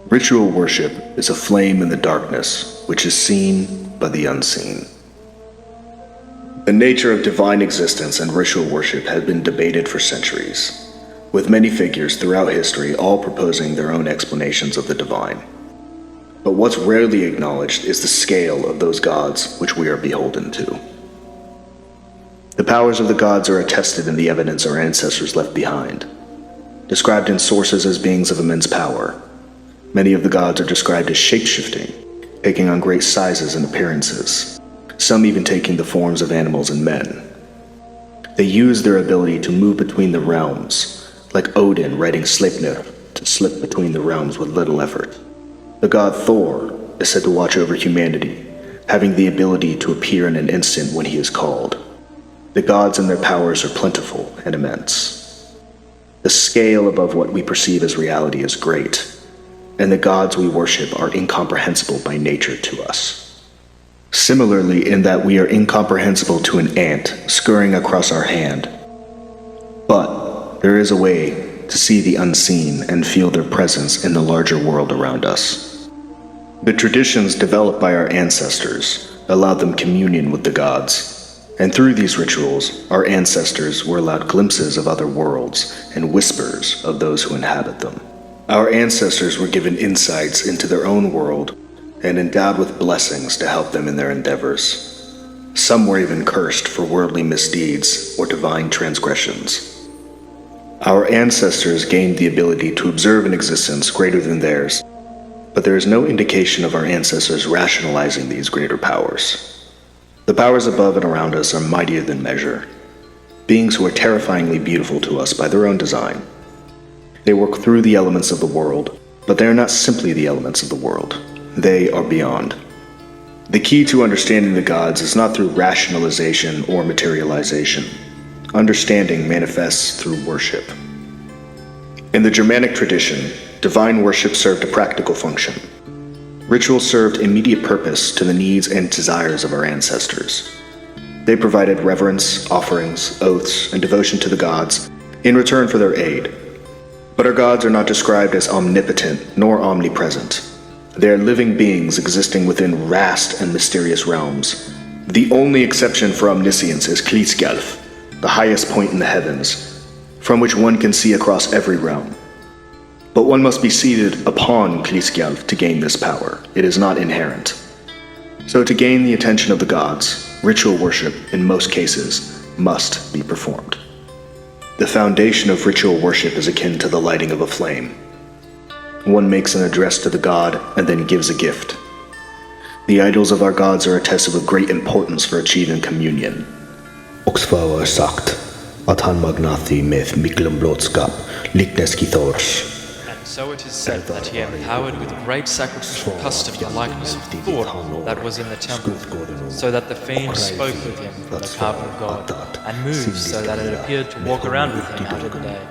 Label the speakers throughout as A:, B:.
A: Ritual worship is a flame in the darkness which is seen by the unseen. The nature of divine existence and ritual worship has been debated for centuries, with many figures throughout history all proposing their own explanations of the divine. But what's rarely acknowledged is the scale of those gods which we are beholden to. The powers of the gods are attested in the evidence our ancestors left behind. Described in sources as beings of immense power, many of the gods are described as shape-shifting, taking on great sizes and appearances, some even taking the forms of animals and men. They use their ability to move between the realms, like Odin riding Sleipnir to slip between the realms with little effort. The god Thor is said to watch over humanity, having the ability to appear in an instant when he is called. The gods and their powers are plentiful and immense. The scale above what we perceive as reality is great, and the gods we worship are incomprehensible by nature to us. Similarly, in that we are incomprehensible to an ant scurrying across our hand. But there is a way to see the unseen and feel their presence in the larger world around us. The traditions developed by our ancestors allowed them communion with the gods, and through these rituals, our ancestors were allowed glimpses of other worlds and whispers of those who inhabit them. Our ancestors were given insights into their own world and endowed with blessings to help them in their endeavors. Some were even cursed for worldly misdeeds or divine transgressions. Our ancestors gained the ability to observe an existence greater than theirs, but there is no indication of our ancestors rationalizing these greater powers. The powers above and around us are mightier than measure, beings who are terrifyingly beautiful to us by their own design. They work through the elements of the world, but they are not simply the elements of the world. They are beyond. The key to understanding the gods is not through rationalization or materialization. Understanding manifests through worship. In the Germanic tradition, divine worship served a practical function. Rituals served immediate purpose to the needs and desires of our ancestors. They provided reverence, offerings, oaths, and devotion to the gods in return for their aid. But our gods are not described as omnipotent nor omnipresent. They are living beings existing within vast and mysterious realms. The only exception for omniscience is Klískjalf, the highest point in the heavens, from which one can see across every realm. But one must be seated upon Klískjalf to gain this power. It is not inherent. So to gain the attention of the gods, ritual worship, in most cases, must be performed. The foundation of ritual worship is akin to the lighting of a flame. One makes an address to the god and then gives a gift. The idols of our gods are attested with great importance for achieving communion.
B: Oxfauer sagt att han magnathi med miklum blodskap likneski Thors.
C: And so it is said that he empowered with great sacrificial custom the likeness of Thor that was in the temple, so that the fiends spoke with him from the powerful god, and moved so that it appeared to walk around with him out of the day.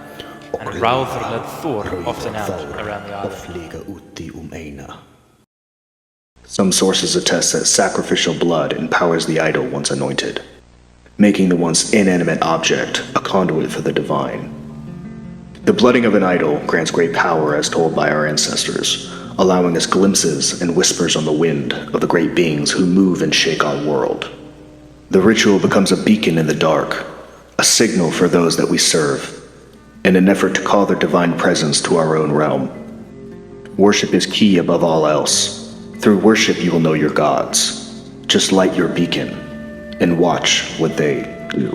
C: And Rauther led Thor often out around the island.
A: Some sources attest that sacrificial blood empowers the idol once anointed, making the once inanimate object a conduit for the divine. The blooding of an idol grants great power as told by our ancestors, allowing us glimpses and whispers on the wind of the great beings who move and shake our world. The ritual becomes a beacon in the dark, a signal for those that we serve, in an effort to call their divine presence to our own realm. Worship is key above all else. Through worship you will know your gods. Just light your beacon and watch what they do.